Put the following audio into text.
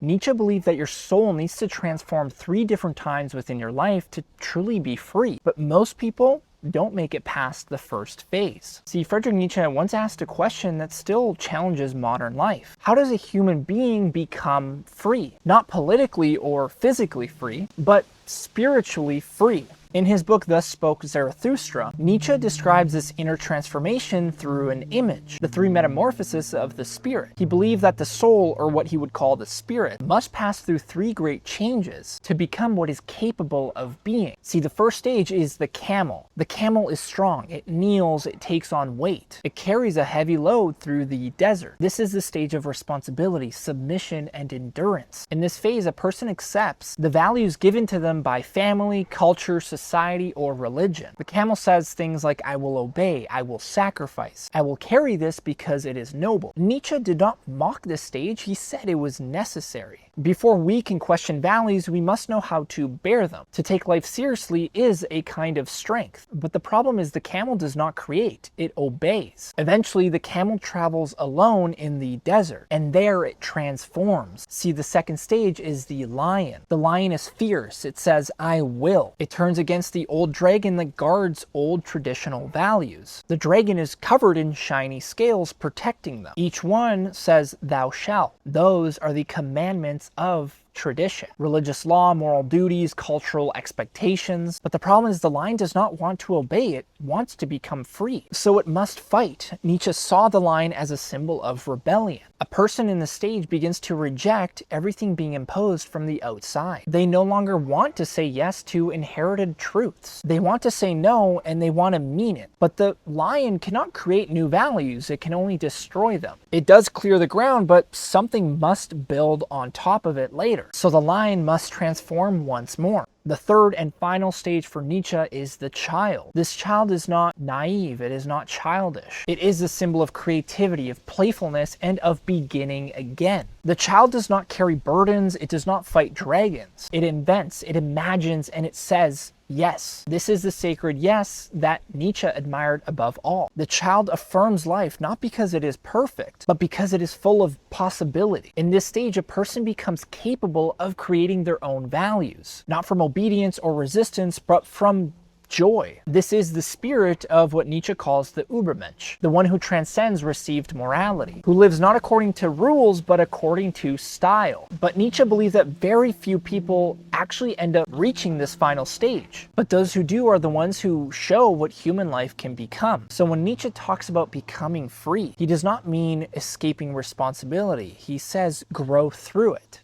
Nietzsche believed that your soul needs to transform 3 different times within your life to truly be free. But most people don't make it past the first phase. See, Friedrich Nietzsche once asked a question that still challenges modern life. How does a human being become free? Not politically or physically free, but spiritually free. In his book, Thus Spoke Zarathustra, Nietzsche describes this inner transformation through an image, the 3 metamorphoses of the spirit. He believed that the soul, or what he would call the spirit, must pass through 3 great changes to become what is capable of being. See, the first stage is the camel. The camel is strong, it kneels, it takes on weight. It carries a heavy load through the desert. This is the stage of responsibility, submission, and endurance. In this phase, a person accepts the values given to them by family, culture, society, or religion. The camel says things like, I will obey, I will sacrifice, I will carry this because it is noble. Nietzsche did not mock this stage, he said it was necessary. Before we can question values, we must know how to bear them. To take life seriously is a kind of strength. But the problem is the camel does not create, it obeys. Eventually, the camel travels alone in the desert, and there it transforms. See, the second stage is the lion. The lion is fierce, it says, I will. It turns against the old dragon that guards old traditional values. The dragon is covered in shiny scales protecting them. Each one says, thou shalt. Those are the commandments of tradition, religious law, moral duties, cultural expectations. But the problem is the lion does not want to obey, it wants to become free. So it must fight. Nietzsche saw the lion as a symbol of rebellion. A person in the stage begins to reject everything being imposed from the outside. They no longer want to say yes to inherited truths. They want to say no, and they want to mean it. But the lion cannot create new values, it can only destroy them. It does clear the ground, but something must build on top of it later. So the lion must transform once more. The third and final stage for Nietzsche is the child. This child is not naive, it is not childish. It is a symbol of creativity, of playfulness, and of beginning again. The child does not carry burdens, it does not fight dragons. It invents, it imagines, and it says, yes. This is the sacred yes that Nietzsche admired above all. The child affirms life not because it is perfect, but because it is full of possibility. In this stage, a person becomes capable of creating their own values, not from obedience or resistance, but from joy. This is the spirit of what Nietzsche calls the Übermensch, the one who transcends received morality, who lives not according to rules, but according to style. But Nietzsche believed that very few people actually end up reaching this final stage. But those who do are the ones who show what human life can become. So when Nietzsche talks about becoming free, he does not mean escaping responsibility. He says grow through it.